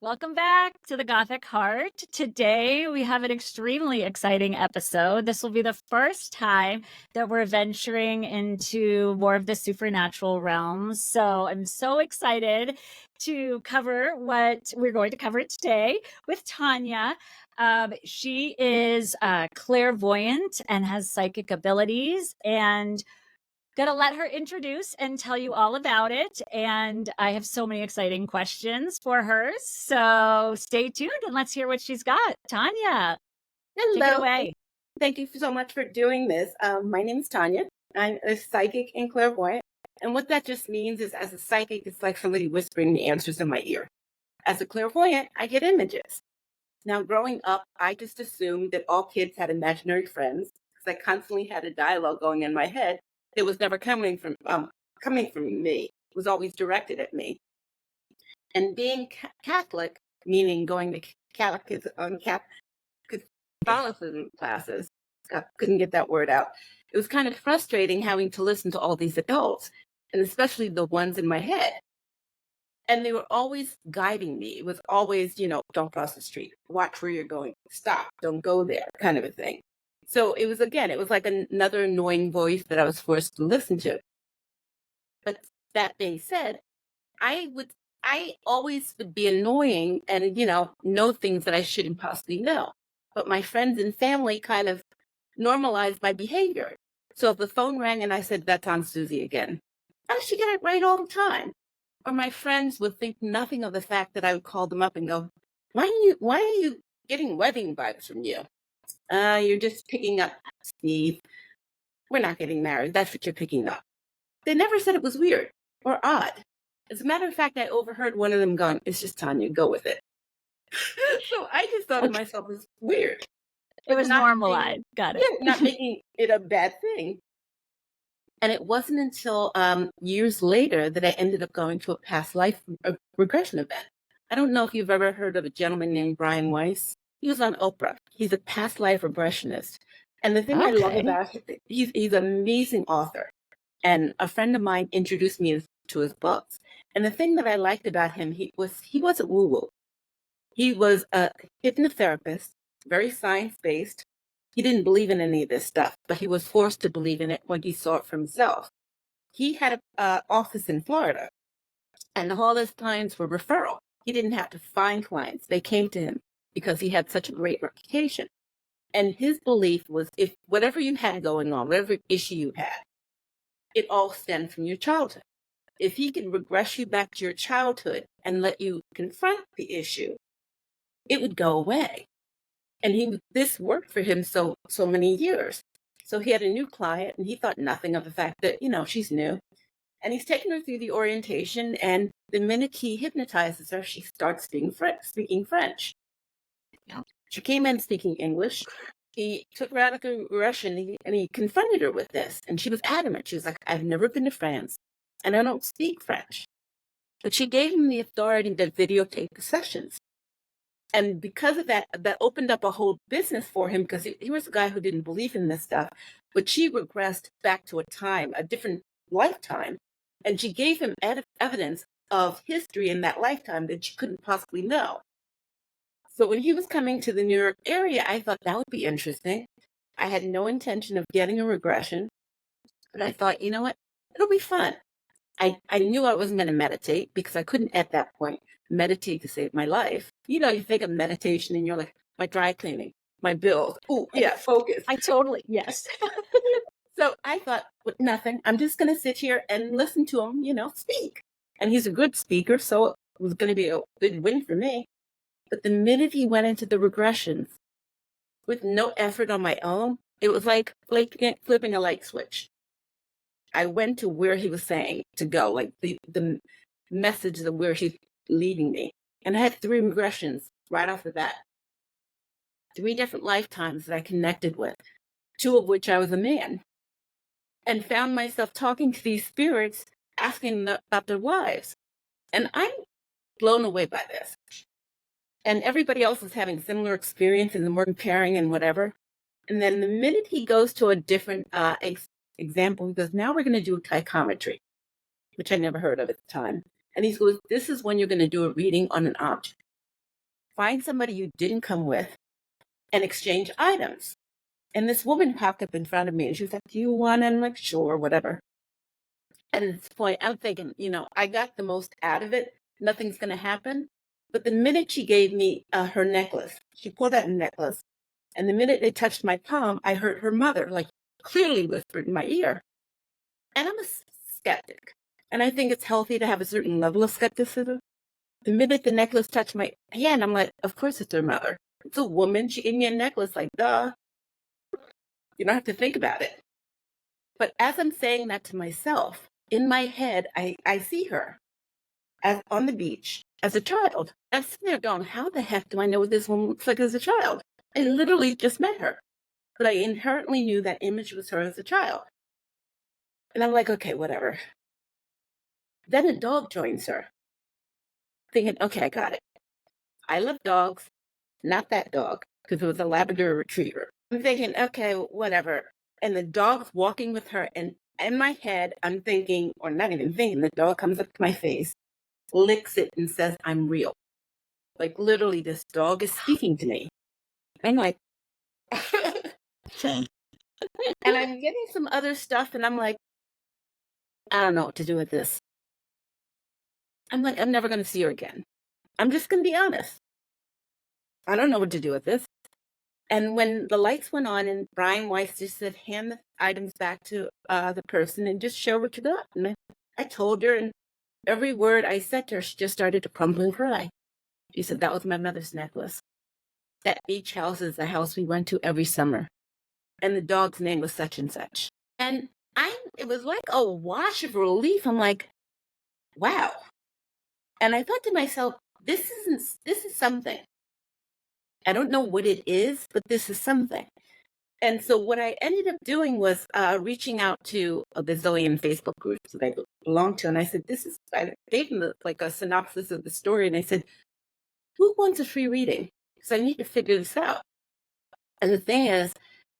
Welcome back to the Gothic Heart. Today we have an extremely exciting episode. This will be the first time that we're venturing into more of the supernatural realms. So I'm so excited to cover what we're going to cover today with Tanya. She is clairvoyant and has psychic abilities, and gonna let her introduce and tell you all about it. And I have so many exciting questions for her. So stay tuned and let's hear what she's got. Tanya, take it Hello. away. Thank you so much for doing this. My name is Tanya. I'm a psychic and clairvoyant. And what that just means is, as a psychic, it's like somebody whispering the answers in my ear. As a clairvoyant, I get images. Now, growing up, I just assumed that all kids had imaginary friends because I constantly had a dialogue going in my head that was never coming from me. It was always directed at me. And being Catholic, meaning going to Catholicism classes. Couldn't get that word out. It was kind of frustrating having to listen to all these adults, and especially the ones in my head. And they were always guiding me. It was always, don't cross the street, watch where you're going, stop, don't go there, kind of a thing. So it was like another annoying voice that I was forced to listen to. But that being said, I always would be annoying and, know things that I shouldn't possibly know. But my friends and family kind of normalized my behavior. So if the phone rang and I said, "That's Aunt Susie again," I should get it right all the time. Or my friends would think nothing of the fact that I would call them up and go, why are you getting wedding vibes from you? You're just picking up, Steve. We're not getting married. That's what you're picking up. They never said it was weird or odd. As a matter of fact, I overheard one of them going, "It's just Tanya, go with it." So I just thought of Okay. myself as weird, It but was normalized. Got it. not making it a bad thing. And it wasn't until years later that I ended up going to a past life regression event. I don't know if you've ever heard of a gentleman named Brian Weiss. He was on Oprah. He's a past life regressionist. And the thing I love Okay. about him, he's an amazing author. And a friend of mine introduced me to his books. And the thing that I liked about him, he wasn't woo-woo. He was a hypnotherapist, very science-based. He didn't believe in any of this stuff, but he was forced to believe in it when he saw it for himself. He had an office in Florida, and all his clients were referral. He didn't have to find clients. They came to him because he had such a great reputation. And his belief was, if whatever you had going on, whatever issue you had, it all stemmed from your childhood. If he can regress you back to your childhood and let you confront the issue, it would go away. And this worked for him so many years. So he had a new client, and he thought nothing of the fact that, she's new. And he's taken her through the orientation, and the minute he hypnotizes her, she starts speaking French. Yeah. She came in speaking English. He took her out of the Russian, and he confronted her with this, and she was adamant. She was like, "I've never been to France, and I don't speak French." But she gave him the authority to videotape the sessions. And because of that, that opened up a whole business for him, because he was a guy who didn't believe in this stuff. But she regressed back to a different lifetime, and she gave him evidence of history in that lifetime that she couldn't possibly know. So when he was coming to the New York area, I thought that would be interesting. I had no intention of getting a regression, but I thought, you know what? It'll be fun. I knew I wasn't going to meditate because I couldn't at that point meditate to save my life. You think of meditation and you're like, my dry cleaning, my bills. Oh, yeah, focus. Yes. So I thought, with nothing, I'm just going to sit here and listen to him, speak. And he's a good speaker, so it was going to be a good win for me. But the minute he went into the regressions with no effort on my own, it was like flipping a light switch. I went to where he was saying to go, like the message of where he's leading me. And I had 3 regressions right off the bat. 3 different lifetimes that I connected with, 2 of which I was a man. And found myself talking to these spirits, asking them about their wives. And I'm blown away by this. And everybody else is having similar experiences, and we're comparing and whatever. And then the minute he goes to a different example, he goes, "Now we're going to do psychometry," which I never heard of at the time. And he goes, "This is when you're going to do a reading on an object." find somebody you didn't come with and exchange items. And this woman popped up in front of me and she was like, "Do you want?" And I'm like, "Sure, whatever." And at this point, I'm thinking, I got the most out of it. Nothing's going to happen. But the minute she gave me her necklace, she pulled out a necklace. And the minute it touched my palm, I heard her mother, like, clearly whispered in my ear. And I'm a skeptic. And I think it's healthy to have a certain level of skepticism. The minute the necklace touched my hand, I'm like, of course it's her mother. It's a woman. She gave me a necklace, like, duh. You don't have to think about it. But as I'm saying that to myself, in my head, I see her as on the beach as a child. I'm sitting there going, how the heck do I know what this woman looks like as a child? I literally just met her. But I inherently knew that image was her as a child. And I'm like, okay, whatever. Then a dog joins her, thinking, okay, I got it. I love dogs, not that dog, because it was a Labrador retriever. I'm thinking, okay, whatever. And the dog's walking with her. And in my head, I'm thinking, or not even thinking, the dog comes up to my face, licks it, and says, "I'm real." Like, literally, this dog is speaking to me. I'm like, and I'm getting some other stuff, and I'm like, I don't know what to do with this. I'm like, I'm never going to see her again. I'm just going to be honest. I don't know what to do with this. And when the lights went on and Brian Weiss just said, hand the items back to the person and just show what you got. And I told her, and every word I said to her, she just started to crumble and cry. She said, that was my mother's necklace. That beach house is the house we went to every summer. And the dog's name was such and such. And it was like a wash of relief. I'm like, wow. And I thought to myself, this is something. I don't know what it is, but this is something. And so what I ended up doing was reaching out to a bazillion Facebook groups that I belong to. And I said, I gave them like a synopsis of the story. And I said, who wants a free reading? Because I need to figure this out. And the thing is,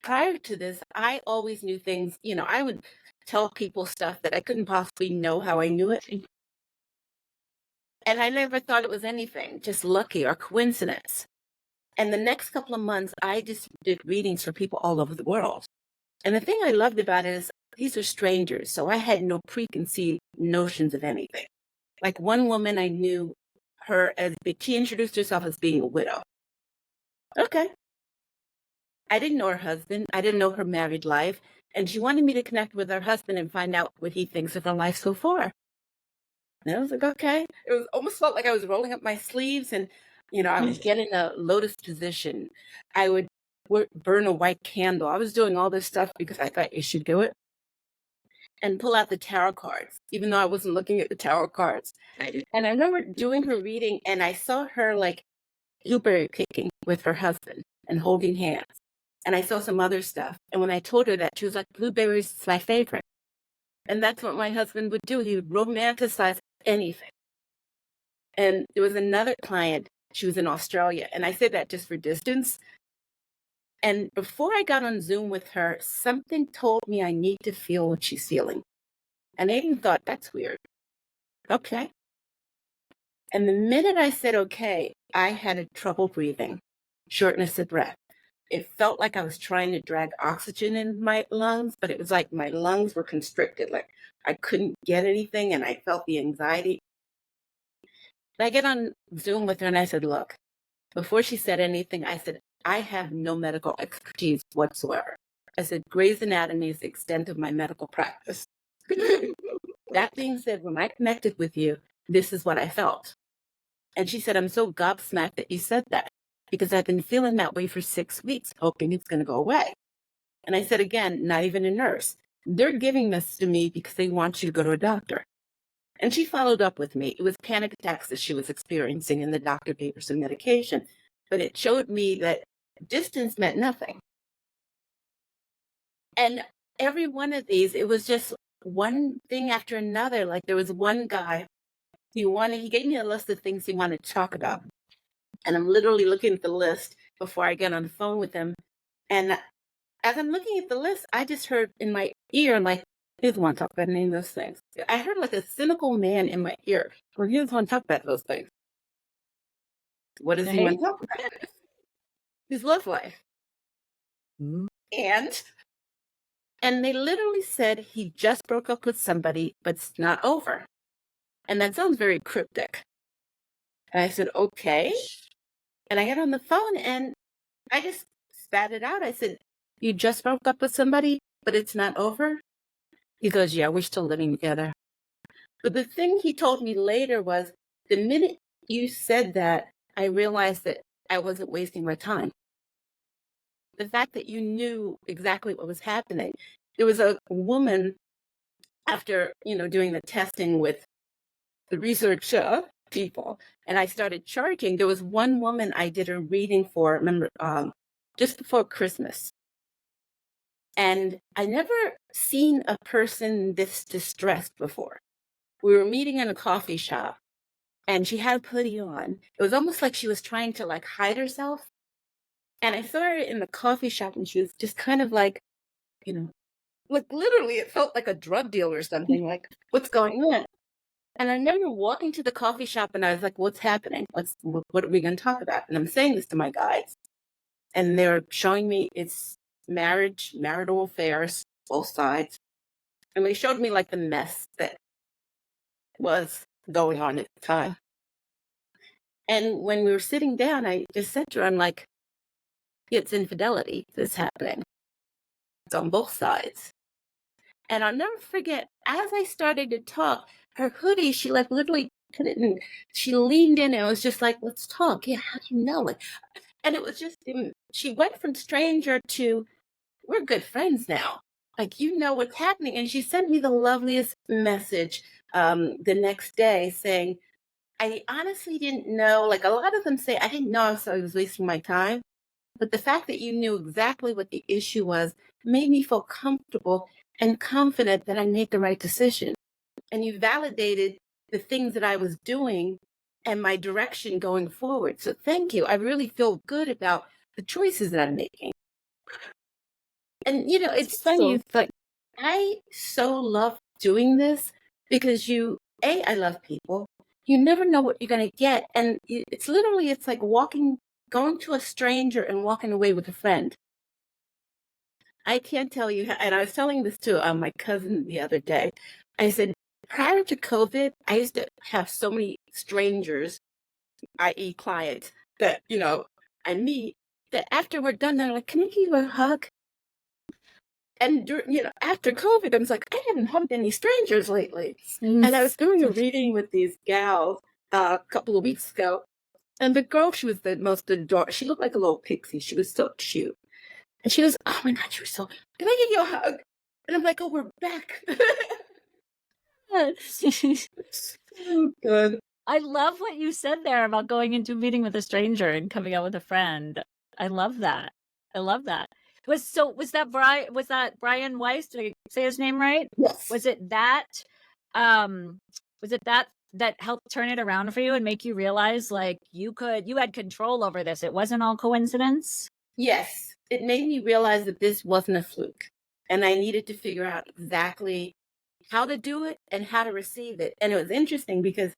prior to this, I always knew things, I would tell people stuff that I couldn't possibly know how I knew it. And I never thought it was anything, just lucky or coincidence. And the next couple of months, I just did readings for people all over the world. And the thing I loved about it is these are strangers. So I had no preconceived notions of anything. Like one woman, I knew her she introduced herself as being a widow. Okay. I didn't know her husband. I didn't know her married life. And she wanted me to connect with her husband and find out what he thinks of her life so far. And I was like, okay. It was almost felt like I was rolling up my sleeves and, I would get in a lotus position. I would burn a white candle. I was doing all this stuff because I thought you should do it. And pull out the tarot cards, even though I wasn't looking at the tarot cards. And I remember doing her reading and I saw her like blueberry picking with her husband and holding hands. And I saw some other stuff. And when I told her that, she was like, blueberries is my favorite. And that's what my husband would do. He would romanticize anything. And there was another client, she was in Australia. And I said that just for distance. And before I got on Zoom with her, something told me I need to feel what she's feeling. And I even thought, that's weird. Okay. And the minute I said, okay, I had trouble breathing, shortness of breath. It felt like I was trying to drag oxygen in my lungs, but it was like my lungs were constricted. Like I couldn't get anything and I felt the anxiety. And I get on Zoom with her and I said, look, before she said anything, I said, I have no medical expertise whatsoever. I said, Grey's Anatomy is the extent of my medical practice. That being said, when I connected with you, this is what I felt. And she said, I'm so gobsmacked that you said that because I've been feeling that way for 6 weeks, hoping it's going to go away. And I said, again, not even a nurse. They're giving this to me because they want you to go to a doctor. And she followed up with me. It was panic attacks that she was experiencing, and the doctor gave her some medication. But it showed me that distance meant nothing. And every one of these, it was just one thing after another. Like there was one guy, he gave me a list of things he wanted to talk about. And I'm literally looking at the list before I get on the phone with him. And as I'm looking at the list, I just heard in my ear, like, he doesn't want to talk about any of those things. I heard like a cynical man in my ear, where he doesn't want to talk about those things. What does he want to talk about? His love life. And they literally said he just broke up with somebody, but it's not over. And that sounds very cryptic. And I said, okay. And I got on the phone and I just spat it out. I said, you just broke up with somebody, but it's not over? He goes, yeah, we're still living together. But the thing he told me later was, the minute you said that, I realized that I wasn't wasting my time. The fact that you knew exactly what was happening. There was a woman, after, doing the testing with the research people, and I started charging. There was one woman I did a reading for, remember, just before Christmas. And I never seen a person this distressed before. We were meeting in a coffee shop and she had a hoodie on. It was almost like she was trying to like hide herself. And I saw her in the coffee shop and she was just kind of like, like literally it felt like a drug deal or something, like, what's going on? And I remember walking to the coffee shop and I was like, what's happening? What are we going to talk about? And I'm saying this to my guides. And they're showing me it's marriage, marital affairs, both sides. And they showed me like the mess that was going on at the time. And when we were sitting down, I just said to her, I'm like, it's infidelity that's happening. It's on both sides. And I'll never forget, as I started to talk, her hoodie, she like literally put it in, she leaned in and it was just like, let's talk. Yeah, how do you know? Like, and it was just, she went from stranger to, we're good friends now. Like, you know what's happening. And she sent me the loveliest message the next day saying, I honestly didn't know, like a lot of them say, I didn't know I was wasting my time. But the fact that you knew exactly what the issue was made me feel comfortable and confident that I made the right decision. And you validated the things that I was doing and my direction going forward. So thank you. I really feel good about the choices that I'm making. And, it's funny. It's like, I so love doing this because I love people. You never know what you're going to get. And it's like going to a stranger and walking away with a friend. I can't tell you, and I was telling this to my cousin the other day. I said, prior to COVID, I used to have so many strangers, i.e. clients, that, I meet, that after we're done, they're like, can I give you a hug? And, after COVID, I was like, I haven't hugged any strangers lately. And I was doing a reading with these gals a couple of weeks ago. And the girl, she was the most adorable. She looked like a little pixie. She was so cute. And she goes, oh my God, you're so, can I give you a hug? And I'm like, oh, we're back. Oh, good. I love what you said there about going into a meeting with a stranger and coming out with a friend. I love that. I love that. Was that Brian Weiss? Did I say his name right? Yes. Was it that that helped turn it around for you and make you realize like you had control over this? It wasn't all coincidence? Yes. It made me realize that this wasn't a fluke. And I needed to figure out exactly how to do it and how to receive it. And it was interesting because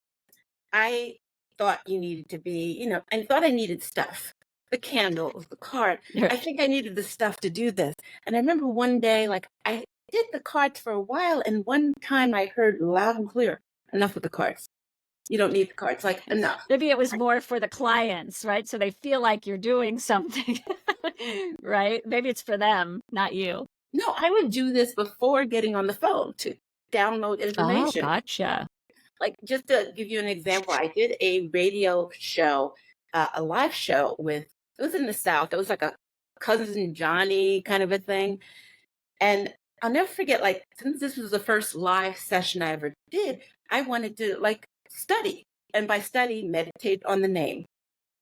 I thought you needed to be, I thought I needed stuff, the candles, the card. I think I needed the stuff to do this. And I remember one day, like I did the cards for a while. And one time I heard loud and clear, enough with the cards. You don't need the cards, like enough. Maybe it was more for the clients, right? So they feel like you're doing something, right? Maybe it's for them, not you. No, I would do this before getting on the phone to download information. Oh, gotcha. Like, just to give you an example, I did a radio show, a live show it was in the South. It was like a Cousin Johnny kind of a thing. And I'll never forget, like, since this was the first live session I ever did, I wanted to like study. And by study, meditate on the name.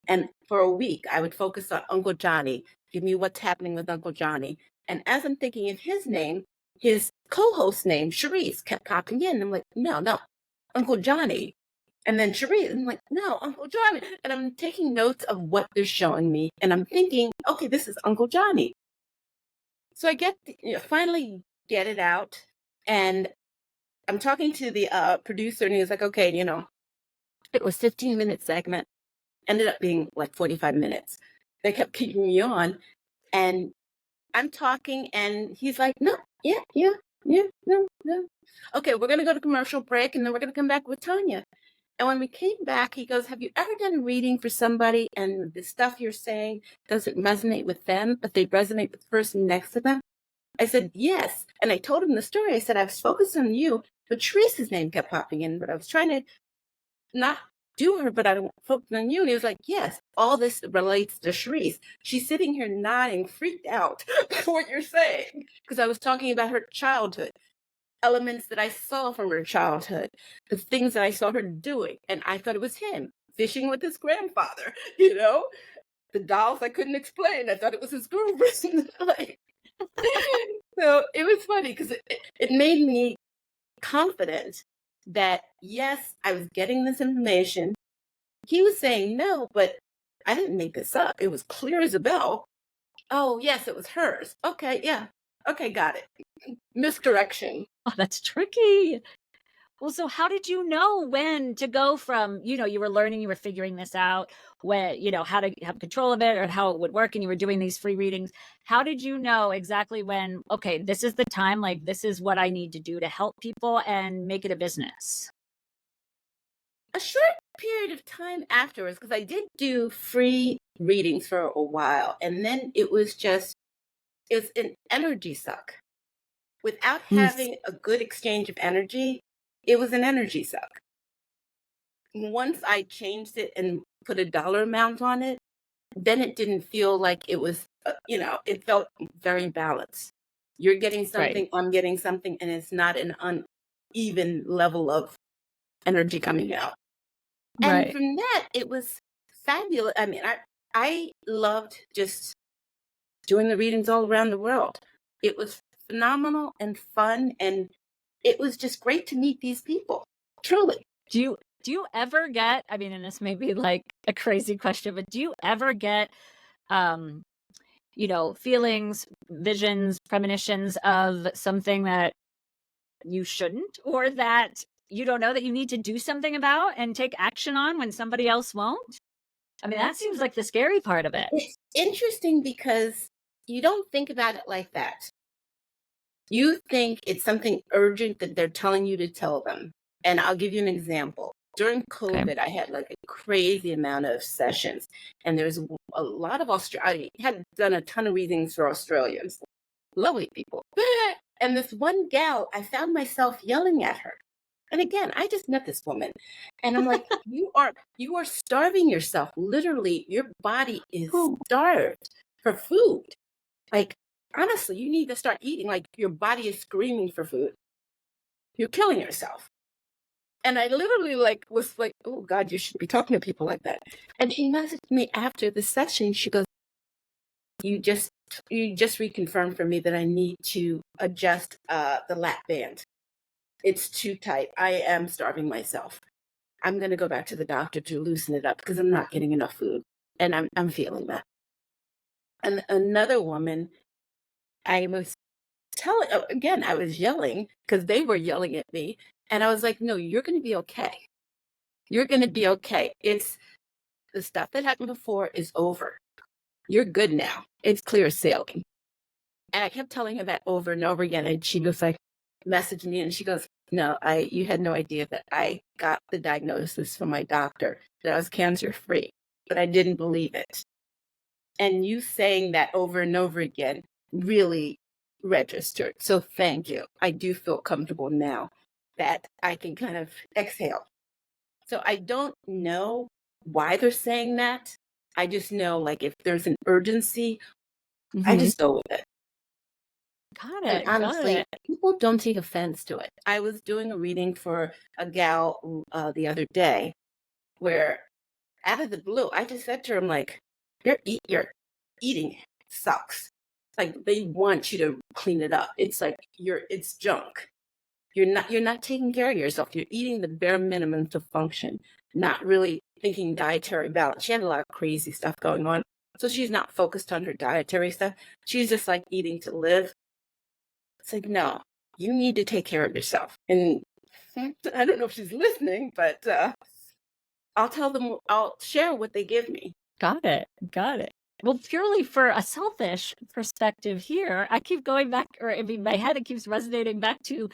And for a week, I would focus on Uncle Johnny. Give me what's happening with Uncle Johnny. And as I'm thinking of his name, his co-host name, Cherise, kept popping in. I'm like, no, Uncle Johnny. And then Cherise, I'm like, no, Uncle Johnny. And I'm taking notes of what they're showing me. And I'm thinking, okay, this is Uncle Johnny. So I finally get it out. And I'm talking to the producer and he was like, okay, it was 15-minute segment. Ended up being like 45 minutes. They kept keeping me on, and I'm talking, and he's like, no, yeah, no. Okay, we're going to go to commercial break, and then we're going to come back with Tanya. And when we came back, he goes, have you ever done a reading for somebody and the stuff you're saying doesn't resonate with them, but they resonate with the person next to them? I said, yes. And I told him the story. I said, I was focused on you, but Teresa's name kept popping in, but I was trying to not do her, but I don't focus on you. And he was like, yes, all this relates to Sharice. She's sitting here nodding, freaked out for what you're saying, because I was talking about her childhood, elements that I saw from her childhood, the things that I saw her doing. And I thought it was him fishing with his grandfather, the dolls I couldn't explain. I thought it was his girlfriend. So it was funny because it made me confident that, yes, I was getting this information. He was saying no, but I didn't make this up. It was clear as a bell. Oh, yes, it was hers. Okay, yeah. Okay, got it. Misdirection. Oh, that's tricky. Well, so how did you know when to go from, you were learning, you were figuring this out, when, how to have control of it or how it would work, and you were doing these free readings. How did you know exactly when, okay, this is the time, like this is what I need to do to help people and make it a business? A short period of time afterwards, because I did do free readings for a while, and then it's an energy suck. Without having a good exchange of energy, it was an energy suck. Once I changed it and put a dollar amount on it, then it didn't feel like it was, it felt very balanced. You're getting something, Right. I'm getting something, and it's not an uneven level of energy coming out. And Right. from that, it was fabulous. I mean, I loved just doing the readings all around the world. It was phenomenal and fun, and it was just great to meet these people. Truly. Do you ever get, I mean, and this may be like a crazy question, but do you ever get um, feelings, visions, premonitions of something that you shouldn't, or that you don't know that you need to do something about and take action on when somebody else won't? I mean, that seems like the scary part of it. It's interesting because you don't think about it like that. You think it's something urgent that they're telling you to tell them. And I'll give you an example. During Okay. COVID, I had like a crazy amount of sessions, and there's a lot of Australia. I had done a ton of readings for Australians, lovely people. And this one gal, I found myself yelling at her. And again, I just met this woman, and I'm like, you are starving yourself. Literally, your body is Ooh. starved for food. Like, honestly, you need to start eating. Like, your body is screaming for food. You're killing yourself. And I literally was like, oh God, you should be talking to people like that. And she messaged me after the session. She goes, you just reconfirmed for me that I need to adjust the lap band. It's too tight. I am starving myself. I'm going to go back to the doctor to loosen it up because I'm not getting enough food. And I'm feeling that. And another woman, I was telling, again, I was yelling because they were yelling at me. And I was like, no, you're going to be okay. You're going to be okay. It's the stuff that happened before is over. You're good now. It's clear sailing. And I kept telling her that over and over again. And she was like, messaged me and she goes, no, you had no idea that I got the diagnosis from my doctor that I was cancer free, but I didn't believe it. And you saying that over and over again really registered. So thank you. I do feel comfortable now that I can kind of exhale. So I don't know why they're saying that. I just know, like, if there's an urgency, I Mhm. just go with it. Got And it. Got honestly, it. people don't take offense to it. I was doing a reading for a gal the other day where, out of the blue, I just said to her, I'm like, your eating sucks. Like, they want you to clean it up. It's like it's junk. You're not taking care of yourself. You're eating the bare minimum to function, not really thinking dietary balance. She had a lot of crazy stuff going on. So she's not focused on her dietary stuff. She's just like eating to live. It's like, no, you need to take care of yourself. And I don't know if she's listening, but I'll tell them, I'll share what they give me. Got it. Got it. Well, purely for a selfish perspective here, I keep going back, or I mean, my head, it keeps resonating back to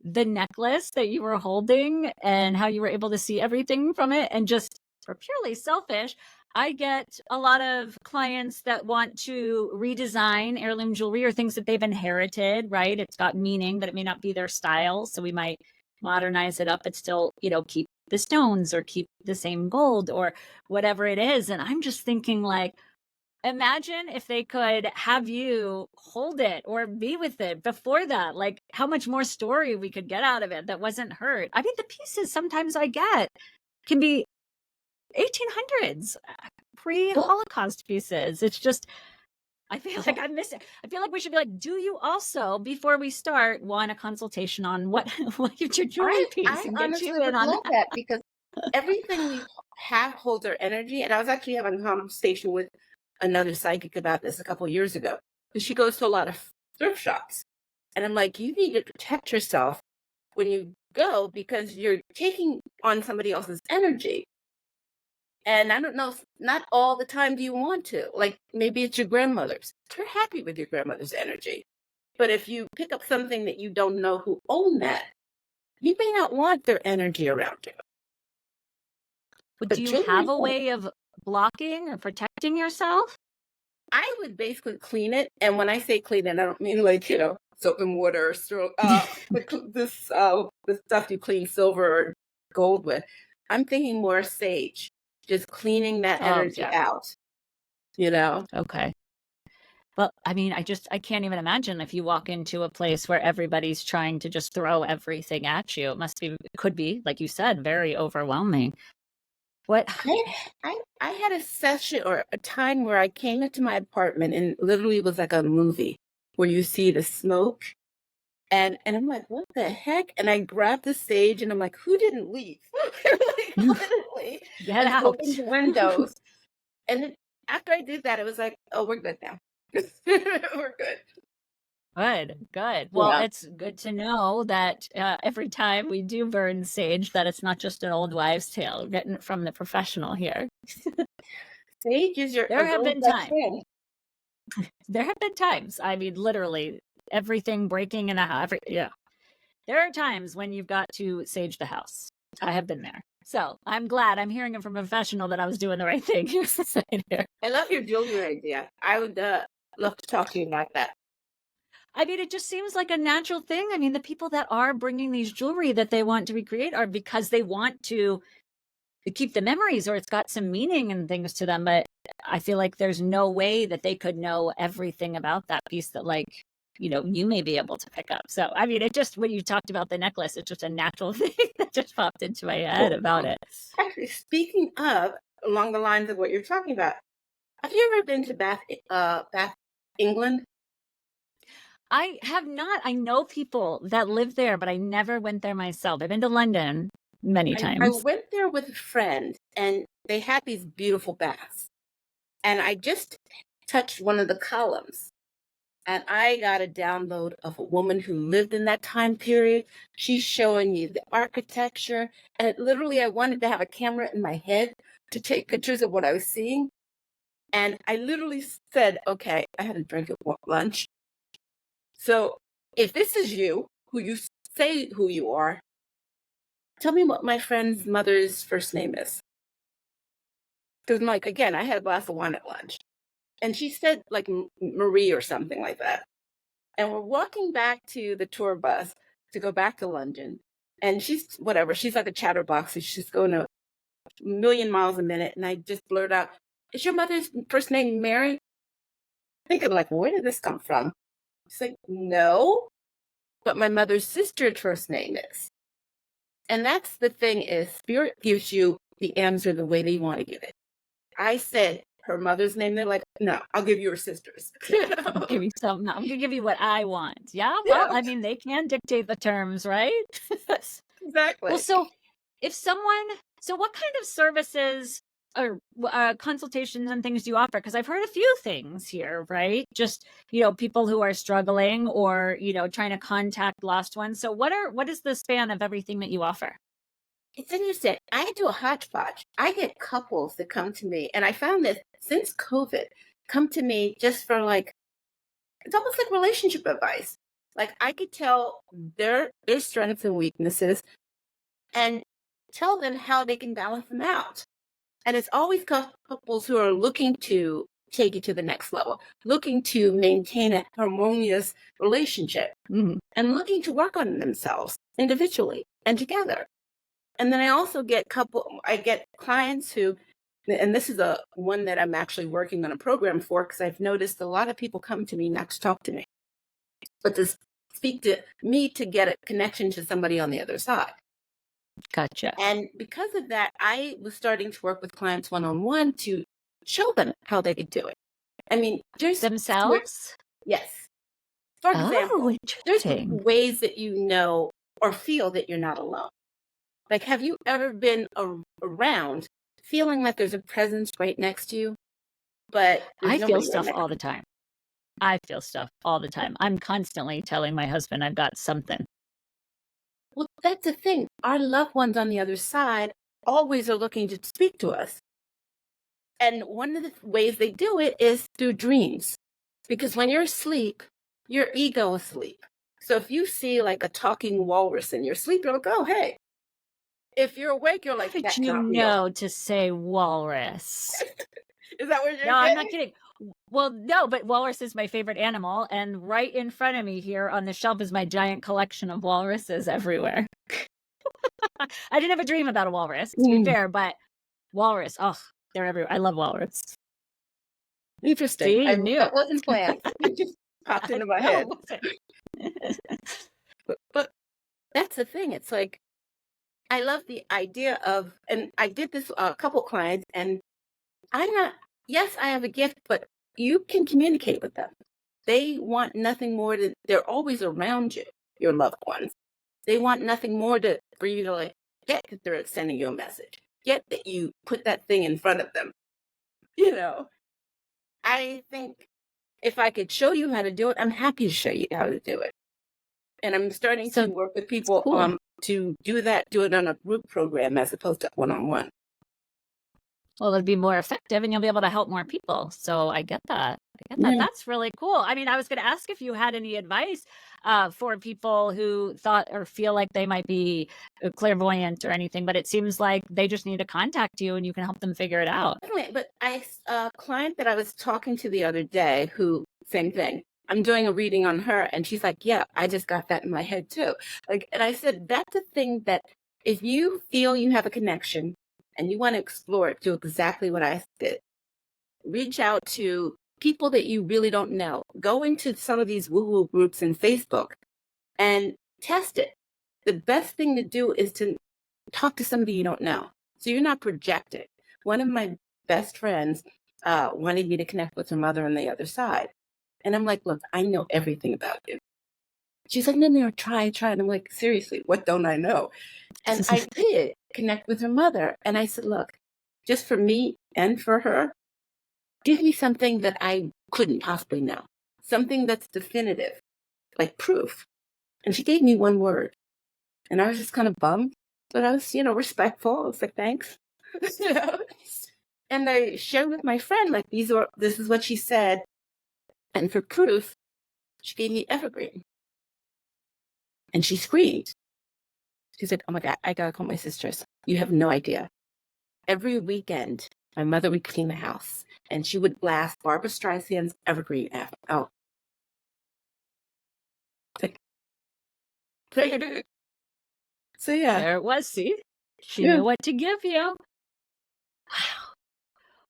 the necklace that you were holding and how you were able to see everything from it. And just for purely selfish, I get a lot of clients that want to redesign heirloom jewelry or things that they've inherited, right? It's got meaning, but it may not be their style. So we might modernize it up, but still, keep the stones or keep the same gold or whatever it is. And I'm just thinking, like, imagine if they could have you hold it or be with it before that, like how much more story we could get out of it that wasn't hurt. I mean, the pieces sometimes I get can be 1800s, Well, pre-Holocaust pieces. It's just, I feel like I'm missing. I feel like we should be like, do you also, before we start, want a consultation on what what your jewelry piece I and get honestly you in would on love that? that because everything we have holds our energy. And I was actually having a conversation with another psychic about this a couple of years ago because she goes to a lot of thrift shops. And I'm like, you need to protect yourself when you go because you're taking on somebody else's energy. And I don't know, not all the time do you want to. Like maybe it's your grandmother's. You're happy with your grandmother's energy. But if you pick up something that you don't know who owned that, you may not want their energy around you. But do But you have jewelry, a way of blocking or protecting yourself? I would basically clean it. And when I say clean it, I don't mean like, soap and water or the stuff you clean silver or gold with. I'm thinking more sage, just cleaning that Oh, energy yeah. out, you know? Okay. Well, I mean, I can't even imagine if you walk into a place where everybody's trying to just throw everything at you. It could be, like you said, very overwhelming. What? I had a session or a time where I came into my apartment and literally it was like a movie where you see the smoke and I'm like, what the heck? And I grabbed the sage and I'm like, who didn't leave? Like, literally, Get and out. opened the windows. And then after I did that, it was like, oh, we're good now. We're good. Good, good. Well, Yeah. it's good to know that every time we do burn sage, that it's not just an old wives' tale. We're getting it from the professional here. Sage is a There have girl's been best times. friend. There have been times. I mean, literally, everything breaking in a house. Yeah. There are times when you've got to sage the house. I have been there. So I'm glad I'm hearing it from a professional that I was doing the right thing here. I love your jewelry idea. I would love to talk to you about that. I mean, it just seems like a natural thing. I mean, the people that are bringing these jewelry that they want to recreate are because they want to keep the memories or it's got some meaning and things to them. But I feel like there's no way that they could know everything about that piece that, like, you may be able to pick up. So, I mean, it just, when you talked about the necklace, it's just a natural thing that just popped into my head Well, about it. actually, speaking of along the lines of what you're talking about, have you ever been to Bath, England? I have not. I know people that live there, but I never went there myself. I've been to London many I times. went there with a friend, and they had these beautiful baths, and I just touched one of the columns, and I got a download of a woman who lived in that time period. She's showing you the architecture, and literally, I wanted to have a camera in my head to take pictures of what I was seeing. And I literally said, okay, I had a drink at lunch. So if this is you, who you say who you are, tell me what my friend's mother's first name is. Because, like, again, I had a glass of wine at lunch. And she said, like, Marie or something like that. And we're walking back to the tour bus to go back to London. And she's, whatever, she's like a chatterbox. So she's going a million miles a minute. And I just blurt out, is your mother's first name Mary? Thinking, like, where did this come from? She's like, no, but my mother's sister's first name is. And that's the thing is spirit gives you the answer the way they want to give it. I said her mother's name. They're like, no, I'll give you her sister's. Give you something. I'm gonna give you what I want. Yeah. Well, Yeah, I mean, they can dictate the terms, right? Well, exactly. so if someone, so what kind of services or consultations and things do you offer? Because I've heard a few things here, right? Just, people who are struggling or, trying to contact lost ones. So what is the span of everything that you offer? It's interesting. I do a hodgepodge. I get couples that come to me, and I found this since COVID, come to me just for like, it's almost like relationship advice. Like I could tell their strengths and weaknesses and tell them how they can balance them out. And it's always couples who are looking to take it to the next level, looking to maintain a harmonious relationship, and looking to work on themselves individually and together. And then I get clients who, and this is a one that I'm actually working on a program for, because I've noticed a lot of people come to me not to talk to me, but to speak to me to get a connection to somebody on the other side. Gotcha. And because of that, I was starting to work with clients one-on-one to show them how they could do it. I mean, Themselves? yes. For example, Oh, there's interesting. ways that you know or feel that you're not alone. Like, have you ever been around feeling like there's a presence right next to you, but there's I feel nobody right stuff next? all the time. I feel stuff all the time. I'm constantly telling my husband I've got something. Well, that's the thing. Our loved ones on the other side always are looking to speak to us. And one of the ways they do it is through dreams. Because when you're asleep, your ego is asleep. So if you see like a talking walrus in your sleep, you're like, oh, hey. If you're awake, you're How like, did that's you not real. know to say walrus? Is that what No, you're I'm saying? not kidding. Well, no, but walrus is my favorite animal, and right in front of me here on the shelf is my giant collection of walruses everywhere. I didn't have a dream about a walrus, to be Mm, fair, but walrus, oh, they're everywhere. I love walrus. interesting. See, you knew. That wasn't planned. It just popped I into my know head. it wasn't. But that's the thing. It's like, I love the idea of, and I did this a couple clients, and I'm not, yes, I have a gift, but you can communicate with them. They want nothing more than, they're always around you, your loved ones. They want nothing more for you to like get that they're sending you a message. Get that you put that thing in front of them. You know, I think if I could show you how to do it, I'm happy to show you how to do it. And I'm starting So to work with it's people cool. to do it on a group program as opposed to one-on-one. Well, it'd be more effective and you'll be able to help more people. So I get that. I get that. Yeah. That's really cool. I mean, I was going to ask if you had any advice for people who thought or feel like they might be clairvoyant or anything, but it seems like they just need to contact you and you can help them figure it out. Definitely, but a client that I was talking to the other day, who same thing. I'm doing a reading on her, and she's like, "Yeah, I just got that in my head too." Like, and I said, "That's the thing that if you feel you have a connection and you want to explore it, do exactly what I did. Reach out to people that you really don't know. Go into some of these woo-woo groups in Facebook and test it. The best thing to do is to talk to somebody you don't know, so you're not projecting." One of my best friends wanted me to connect with her mother on the other side. And I'm like, look, I know everything about you. She's like, no, no, try. And I'm like, seriously, what don't I know? And I did connect with her mother. And I said, look, just for me and for her, give me something that I couldn't possibly know, something that's definitive, like proof. And she gave me one word. And I was just kind of bummed, but I was, respectful. I was like, thanks. You know? And I shared with my friend, like, this is what she said. And for proof, she gave me evergreen. And she screamed. She said, oh my God, I gotta call my sisters. You have no idea. Every weekend, my mother would clean the house and she would blast Barbara Streisand's evergreen out. So yeah. There it was. See, she Yeah. knew what to give you. Wow.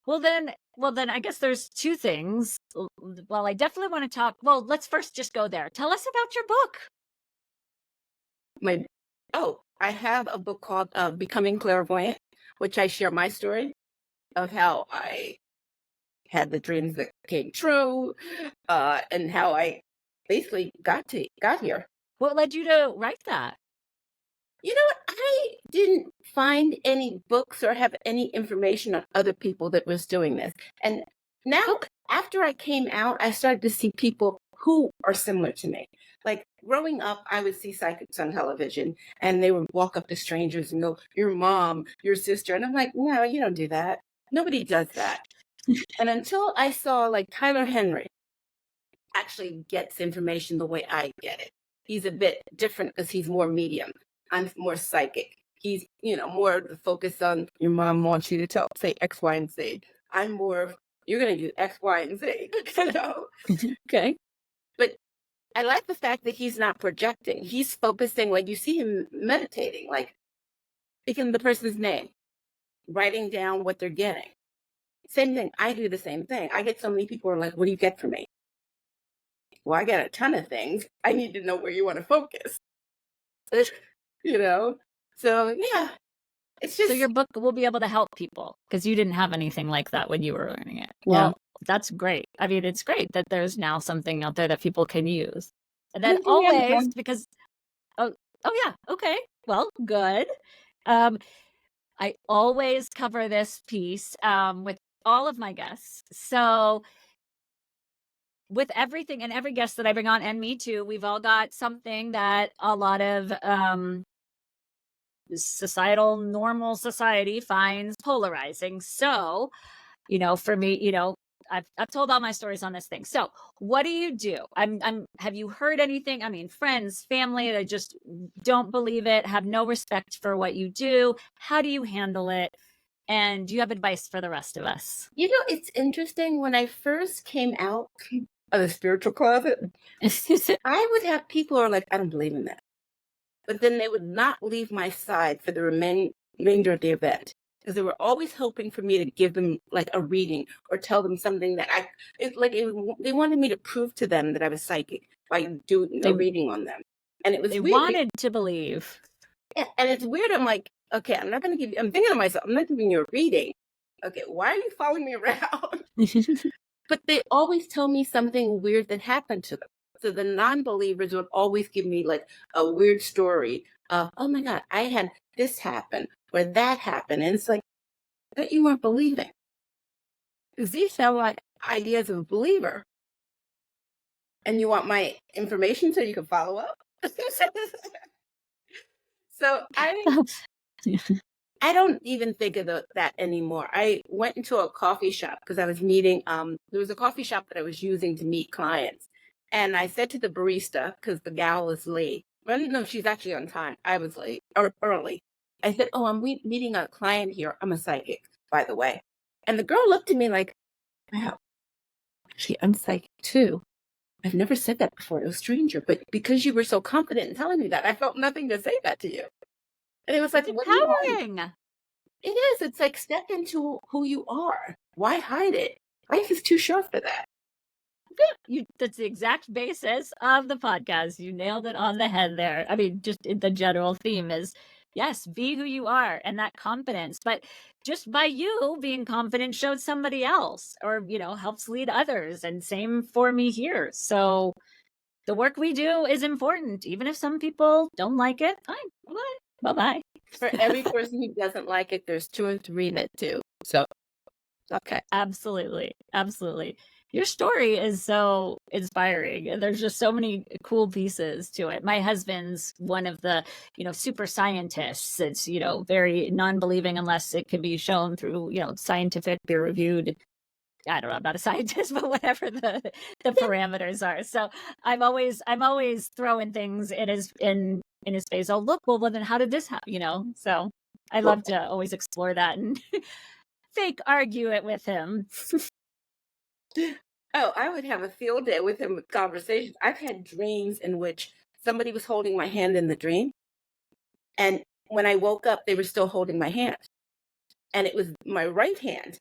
Well, then I guess there's two things. Well, I definitely want to talk. Well, let's first just go there. Tell us about your book. I have a book called Becoming Clairvoyant, which I share my story of how I had the dreams that came true, and how I basically got here. What led you to write that? You know what? I didn't find any books or have any information on other people that was doing this. And now, after I came out, I started to see people who are similar to me. Like growing up, I would see psychics on television and they would walk up to strangers and go, your mom, your sister. And I'm like, no, you don't do that. Nobody does that. And until I saw like Tyler Henry actually gets information the way I get it, he's a bit different because he's more medium. I'm more psychic. He's, more focused on your mom wants you to say X, Y, and Z. I'm more of, you're going to do X, Y, and Z, Okay. But I like the fact that he's not projecting. He's focusing, like you see him meditating, like picking the person's name, writing down what they're getting. Same thing. I do the same thing. I get so many people who are like, what do you get from me? Well, I get a ton of things. I need to know where you want to focus. So yeah, it's just. So your book will be able to help people because you didn't have anything like that when you were learning it. Yeah. Well, that's great. I mean, it's great that there's now something out there that people can use. And then Yeah, always, because, oh yeah, okay, well, good. I always cover this piece with all of my guests. So with everything and every guest that I bring on, and me too, we've all got something that a lot of societal, normal society finds polarizing. So, for me, I've told all my stories on this thing. So what do you do? Have you heard anything? I mean, friends, family that just don't believe it, have no respect for what you do. How do you handle it? And do you have advice for the rest of us? It's interesting. When I first came out of the spiritual closet, I would have people who are like, I don't believe in that. But then they would not leave my side for the remainder of the event because they were always hoping for me to give them like a reading or tell them something that they wanted me to prove to them that I was psychic by doing a reading on them. And it was they weird. wanted to believe. Yeah, and it's weird. I'm like, okay, I'm not going to give you, I'm thinking to myself, I'm not giving you a reading. Okay, why are you following me around? But they always tell me something weird that happened to them. So the non-believers would always give me like a weird story of, oh my God, I had this happen or that happened. And it's like, that you weren't believing. Because these sound like ideas of a believer. And you want my information so you can follow up? So I don't even think of that anymore. I went into a coffee shop because I was meeting, there was a coffee shop that I was using to meet clients. And I said to the barista, because the gal was late. Well, no, she's actually on time. I was late or early. I said, oh, I'm meeting a client here. I'm a psychic, by the way. And the girl looked at me like, wow, actually, I'm psychic too. I've never said that before to a stranger, but because you were so confident in telling me that, I felt nothing to say that to you. And it was like, It's what do you want? empowering. It is. It's like step into who you are. Why hide it? Life is too short for that. That's the exact basis of the podcast. You nailed it on the head there. I mean, just the general theme is, yes, be who you are and that confidence. But just by you being confident shows somebody else or, helps lead others. And same for me here. So the work we do is important. Even if some people don't like it, fine. Bye-bye. Bye-bye. For every person who doesn't like it, there's 2 or 3 that do. So, okay. Absolutely. Absolutely. Your story is so inspiring. And there's just so many cool pieces to it. My husband's one of the, super scientists. It's, very non-believing unless it can be shown through, scientific peer-reviewed. I don't know, I'm not a scientist, but whatever the parameters are. So I'm always throwing things in his face. Oh, look, well then how did this happen? So I love to always explore that and fake argue it with him. Oh, I would have a field day with him with conversations. I've had dreams in which somebody was holding my hand in the dream. And when I woke up, they were still holding my hand. And it was my right hand.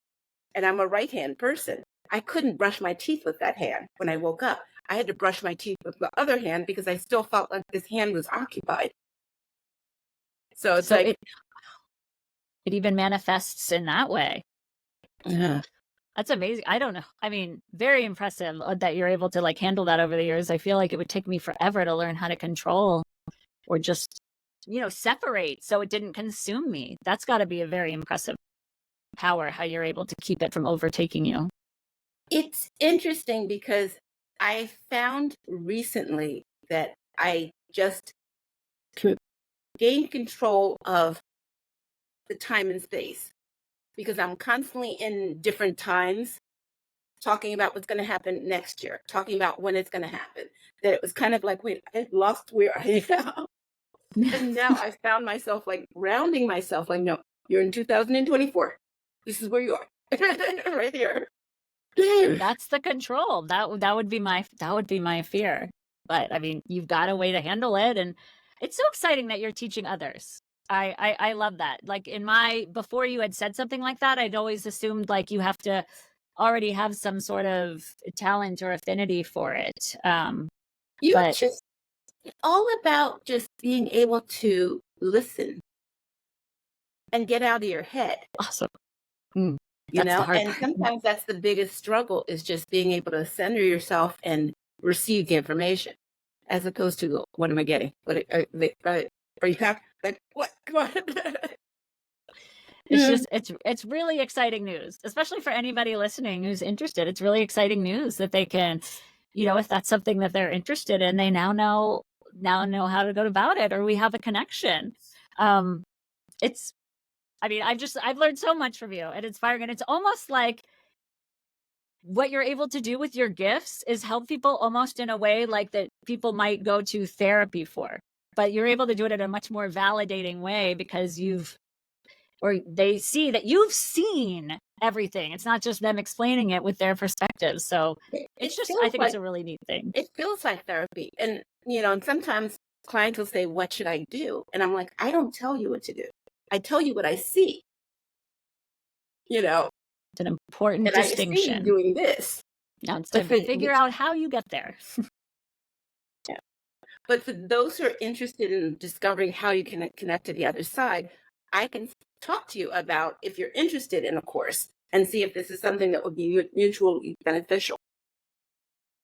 And I'm a right hand person. I couldn't brush my teeth with that hand when I woke up. I had to brush my teeth with the other hand because I still felt like this hand was occupied. So it's like it even manifests in that way. Yeah. That's amazing. I don't know. I mean, very impressive that you're able to handle that over the years. I feel like it would take me forever to learn how to control or just, separate so it didn't consume me. That's got to be a very impressive power, how you're able to keep it from overtaking you. It's interesting because I found recently that I just c- gained control of the time and space because I'm constantly in different times talking about what's going to happen next year, talking about when it's going to happen. That it was kind of like, wait, I lost where I am. And now I found myself like grounding myself, like, no, you're in 2024. This is where you are. Right here. That's the control. That would be my fear. But I mean, you've got a way to handle it, and it's so exciting that you're teaching others. I love that. Like before you had said something like that, I'd always assumed like you have to already have some sort of talent or affinity for it. You But just all about just being able to listen and get out of your head, awesome. Mm, that's the hard and part. sometimes that's the biggest struggle is just being able to center yourself and receive the information as opposed to what am I getting? Are you happy? Like what? Come on. It's Yeah. just it's really exciting news, especially for anybody listening who's interested. It's really exciting news that they can, if that's something that they're interested in, they now know how to go about it, or we have a connection. Um, it's I mean, I've learned so much from you, and it's inspiring, and it's almost like what you're able to do with your gifts is help people almost in a way like that people might go to therapy for. But you're able to do it in a much more validating way because they see that you've seen everything. It's not just them explaining it with their perspective. So It I feels think it's like a really neat thing. therapy. And sometimes clients will say, what should I do? And I'm like, I don't tell you what to do. I tell you what I see, you know, It's an important and I see you distinction. doing this. Now it's But time to figure out how you get there. yeah. But for those who are interested in discovering how you can connect to the other side, I can talk to you about if you're interested in a course and see if this is something that would be mutually beneficial.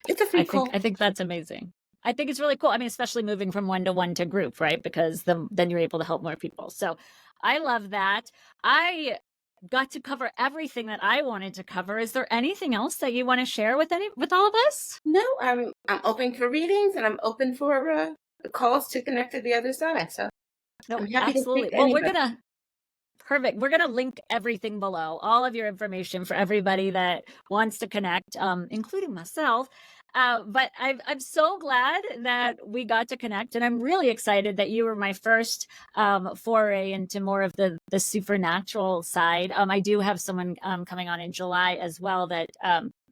It's a I free think call. I think that's amazing. I think it's really cool. I mean, especially moving from one to one to group, right? Because then you're able to help more people. So I love that. I got to cover everything that I wanted to cover. Is there anything else that you want to share with all of us? No, I'm open for readings and I'm open for calls to connect to the other side. So No, I'm happy to speak absolutely. to Well, we're anybody. gonna Perfect. We're going to link everything below, all of your information for everybody that wants to connect, including myself. But I'm so glad that we got to connect, and I'm really excited that you were my first foray into more of the supernatural side. I do have someone coming on in July as well that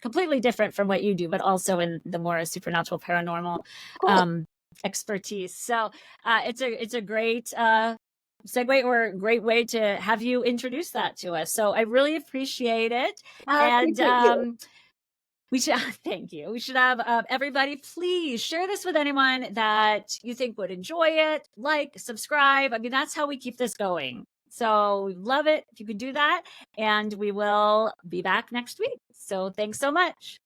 completely different from what you do, but also in the more supernatural paranormal Cool. expertise. So it's a great segue or a great way to have you introduce that to us. So I really appreciate it. I And appreciate you. we should thank you. We should have everybody please share this with anyone that you think would enjoy it, like, subscribe. I mean, that's how we keep this going. So we love it if you could do that. And we will be back next week. So thanks so much.